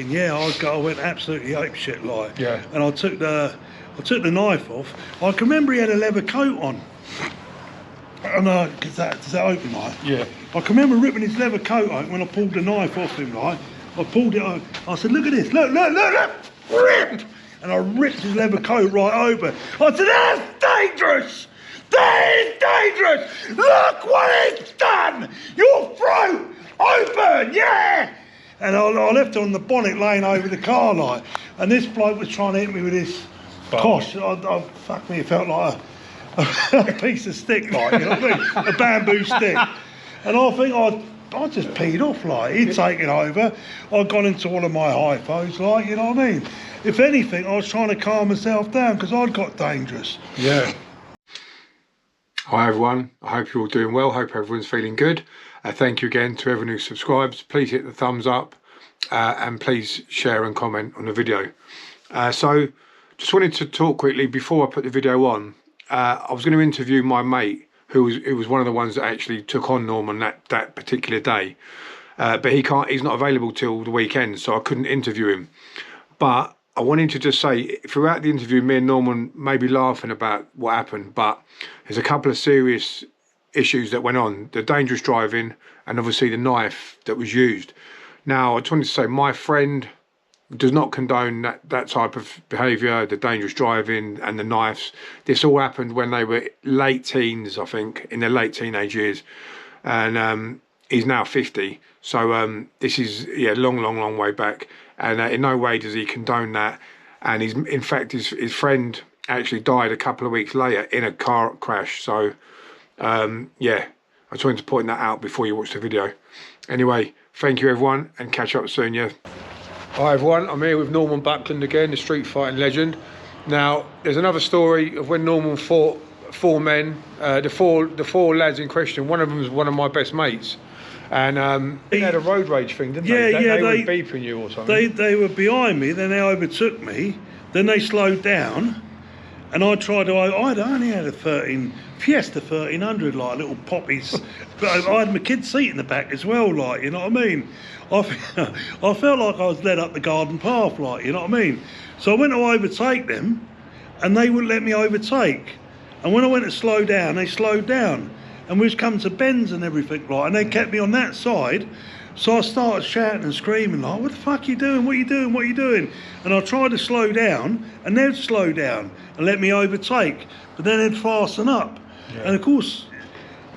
fucking I went absolutely ape shit like. Yeah. And I took the knife off. I can remember he had a leather coat on. And does that open like? Yeah. I can remember ripping his leather coat out when I pulled the knife off him like. I pulled it out. I said, look at this, look, rip! And I ripped his leather coat right open. I said, that's dangerous! That is dangerous! Look what it's done! Your throat open, yeah! And I left it on the bonnet laying over the car like, and this bloke was trying to hit me with his Cosh. Fuck me, it felt like a piece of stick like, you know what I mean? A bamboo stick. And I think I just peed off like, he'd taken over. I'd gone into all of my hypos like, you know what I mean? If anything, I was trying to calm myself down because I'd got dangerous. Yeah. Hi everyone, I hope you're all doing well, hope everyone's feeling good. Thank you again to everyone who subscribes. Please hit the thumbs up and please share and comment on the video. So just wanted to talk quickly before I put the video on. I was going to interview my mate who was one of the ones that actually took on Norman that particular day, but he's not available till the weekend, so I couldn't interview him. But I wanted to just say, throughout the interview, me and Norman may be laughing about what happened, but there's a couple of serious issues that went on. The dangerous driving and obviously the knife that was used. Now, I just wanted to say, my friend does not condone that type of behaviour, the dangerous driving and the knives. This all happened when they were late teens, I think, in their late teenage years. And he's now 50. So this is, long way back. And in no way does he condone that. And in fact, his friend actually died a couple of weeks later in a car crash. So, I just wanted to point that out before you watch the video. Anyway, thank you everyone, and catch up soon, yeah. Hi everyone, I'm here with Norman Buckland again, the street fighting legend. Now, there's another story of when Norman fought four men, the four lads in question. One of them was one of my best mates. And they had a road rage thing, didn't they? They were beeping you or something. They were behind me, then they overtook me, then they slowed down, and I tried to, I'd only had a Fiesta 1300, like little poppies, but I had my kid's seat in the back as well, like, you know what I mean? I felt like I was led up the garden path, like, you know what I mean? So I went to overtake them, and they wouldn't let me overtake. And when I went to slow down, they slowed down. And we was coming to bends and everything, like, and they kept me on that side. So I started shouting and screaming, like, what the fuck are you doing? What are you doing? What are you doing? And I tried to slow down, and they'd slow down and let me overtake. But then they'd fasten up. Yeah. And of course,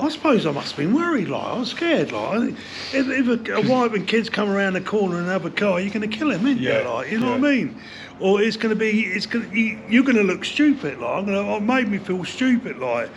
I suppose I must have been worried, like, I was scared, like. If a wife and kids come around the corner and have a car, you're going to kill him, ain't you? Like, you know what I mean? Or you're going to look stupid, like. It made me feel stupid, like.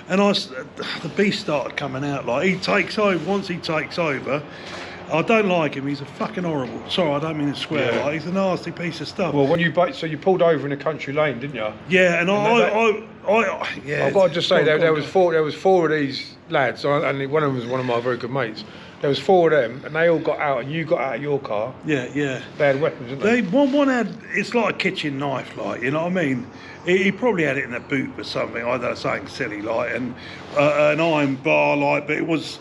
And the beast started coming out, like, he takes over. Once he takes over, I don't like him, he's a fucking horrible, sorry, I don't mean to swear, like, he's a nasty piece of stuff. Well, so you pulled over in a country lane, didn't you? Yeah, and I've got to just say, there was four of these lads, and one of them was one of my very good mates. There was four of them, and they all got out, and you got out of your car. Yeah. They had weapons, didn't they? One had, it's like a kitchen knife, like, you know what I mean? He probably had it in a boot or something, I don't know, something silly, like, and an iron bar, like, but it was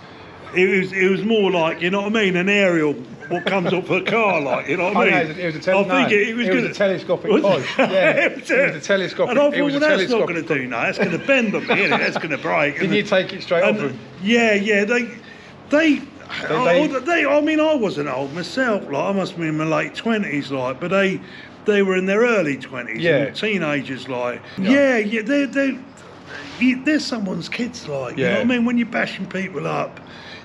more like, you know what I mean, an aerial, what comes off a car, like, you know what I mean? It was a telescopic Cosh. Yeah, it was a telescopic. And I thought, well, that's not going to do now, that's going to bend on me, innit? That's going to break. Didn't you take it straight off them? Yeah, I mean, I wasn't old myself, like, I must have been in my late 20s, like, but they were in their early 20s, and teenagers, like, they're someone's kids, like, you know what I mean? When you're bashing people up,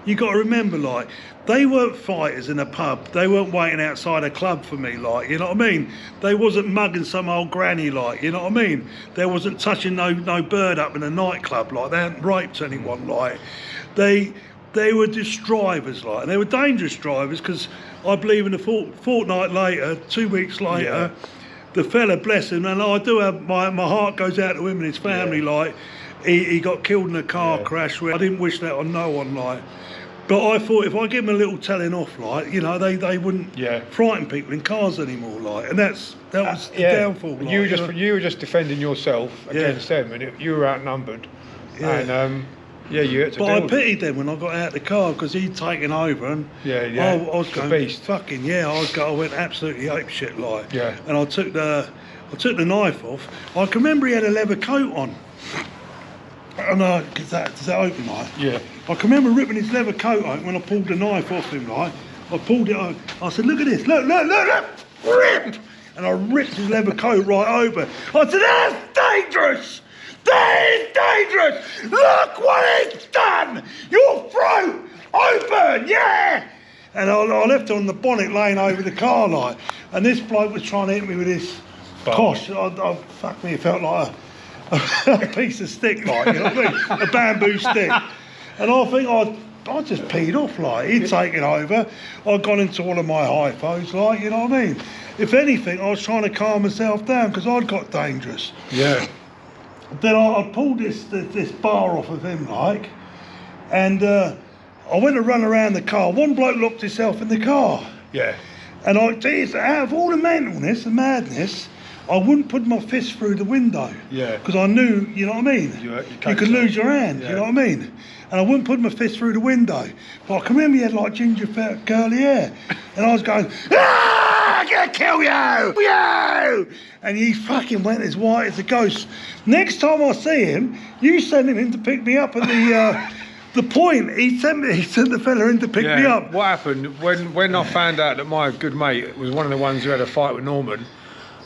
you got to remember, like, they weren't fighters in a pub, they weren't waiting outside a club for me, like, you know what I mean? They wasn't mugging some old granny, like, you know what I mean? They wasn't touching no bird up in a nightclub, like, they hadn't raped anyone, like, they were just drivers, like, and they were dangerous drivers, because I believe in a fortnight later, 2 weeks later, the fella, bless him, and I do have, my heart goes out to him and his family, like, he got killed in a car crash where I didn't wish that on no one, like, but I thought if I give him a little telling off, like, you know, they wouldn't frighten people in cars anymore, like, and that was the downfall. Like, you were just defending yourself against them, and you were outnumbered, and Yeah, you had to. But I pitied them when I got out of the car because he'd taken over and I was going beast. fucking yeah. I went absolutely ape shit like. Yeah. And I took the knife off. I can remember he had a leather coat on. And does that open like? Yeah. I can remember ripping his leather coat open when I pulled the knife off him like. I pulled it out. I said, look at this, look. Ripped! And I ripped his leather coat right open. I said, that's dangerous! That is dangerous! Look what it's done! Your throat open, yeah! And I left it on the bonnet laying over the car like. And this bloke was trying to hit me with his Cosh. Fuck me, it felt like a piece of stick like, you know what I mean? A bamboo stick. And I think I just peed off like. He'd taken over. I'd gone into one of my hypos like, you know what I mean? If anything, I was trying to calm myself down because I'd got dangerous. Yeah. Then I pulled this bar off of him like, and I went to run around the car. One bloke locked himself in the car. Yeah. And out of all the mentalness and madness, I wouldn't put my fist through the window. Yeah. Because I knew, you know what I mean? You could lose your hand, you know what I mean? And I wouldn't put my fist through the window. But I can remember he had like ginger fat curly hair. And I was going, I'm gonna kill you! And he fucking went as white as a ghost. Next time I see him, you send him in to pick me up at the point. He sent the fella in to pick me up. What happened when I found out that my good mate was one of the ones who had a fight with Norman,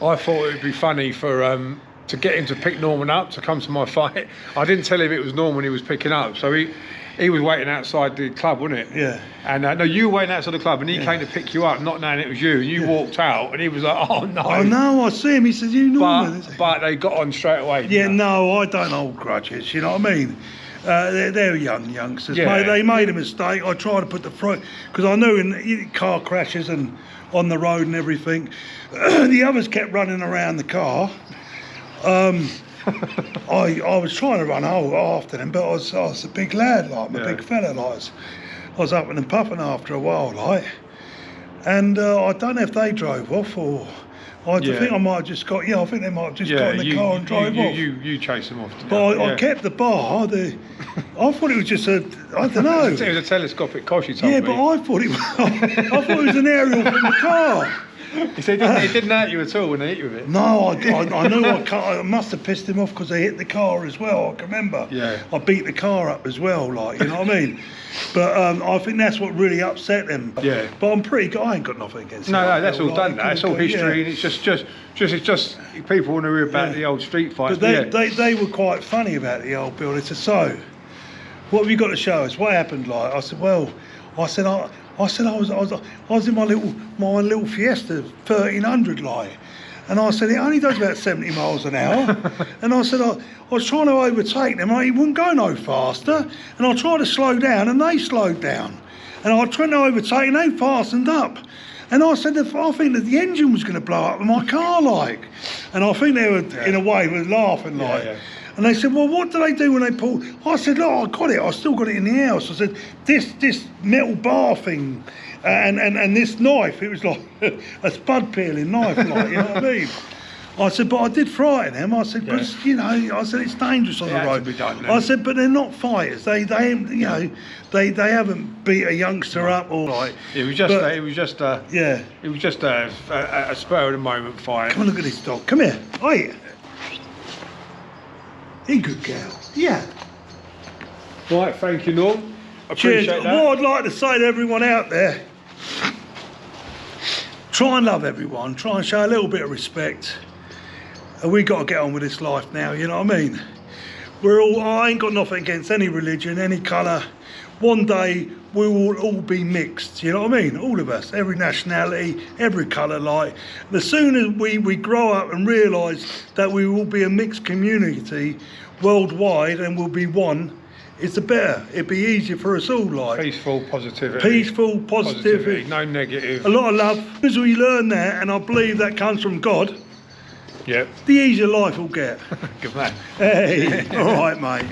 I thought it would be funny for to get him to pick Norman up to come to my fight. I didn't tell him it was Norman he was picking up, so he was waiting outside the club, wasn't it? Yeah. And no, you were waiting outside the club, and he came to pick you up, not knowing it was you. And you walked out, and he was like, "Oh no!" Oh no, I see him. He says, "You Norman." But they got on straight away. Yeah, no, I don't hold grudges. You know what I mean? They're youngsters. Yeah. They made a mistake. I tried to put the front because I knew in car crashes and on the road and everything, the others kept running around the car. I was trying to run after them, but I was a big lad, like I'm a big fella, like I was up and puffing after a while, like. And I don't know if they drove off or I think I might have just got. I think they might have just got in the car and drove off. You chased them off. But I kept the bar. I thought it was just I don't know. It was a telescopic Cosh, you told me. Yeah, but I thought it was an aerial from the car. He said it didn't hurt you at all when they hit you with it. No, I knew I must have pissed him off because they hit the car as well. I can remember. Yeah. I beat the car up as well, like, you know what I mean? But I think that's what really upset them. Yeah. But I'm pretty good. I ain't got nothing against them. No, that's all done. That's all history, and it's just people want to hear about the old street fights. But they were quite funny about the old building. So, what have you got to show us? What happened? Like, I said, I was in my little Fiesta 1300 like, and I said it only does about 70 miles an hour, and I said I was trying to overtake them, he wouldn't go no faster, and I tried to slow down, and they slowed down, and I tried to overtake, and they fastened up, and I said I think that the engine was going to blow up in my car like, and I think they were in a way were laughing like. Yeah. And they said, well, what do they do when they pull? I said, look, I got it. I still got it in the house. I said, this metal bar thing and this knife, it was like a spud peeling knife, like, you know what I mean? I said, but I did frighten them. I said, because, I said, it's dangerous on the road. I said, but they're not fighters. They haven't beat a youngster up or like. It was just a spur of the moment fight. Come and look at this dog. Come here. Hey. He good girl. Yeah. Right, thank you, Norm. Appreciate Cheers. that. What I'd like to say to everyone out there, try and love everyone. Try and show a little bit of respect. And we got to get on with this life now, you know what I mean? I ain't got nothing against any religion, any colour. One day we will all be mixed, you know what I mean? All of us, every nationality, every colour, like. And as soon as we grow up and realise that we will be a mixed community worldwide and we'll be one, it's the better. It'd be easier for us all, like. Peaceful positivity. Peaceful positivity. No negative. A lot of love. As we learn that, and I believe that comes from God, yep, the easier life will get. Good man. Hey, all right, mate.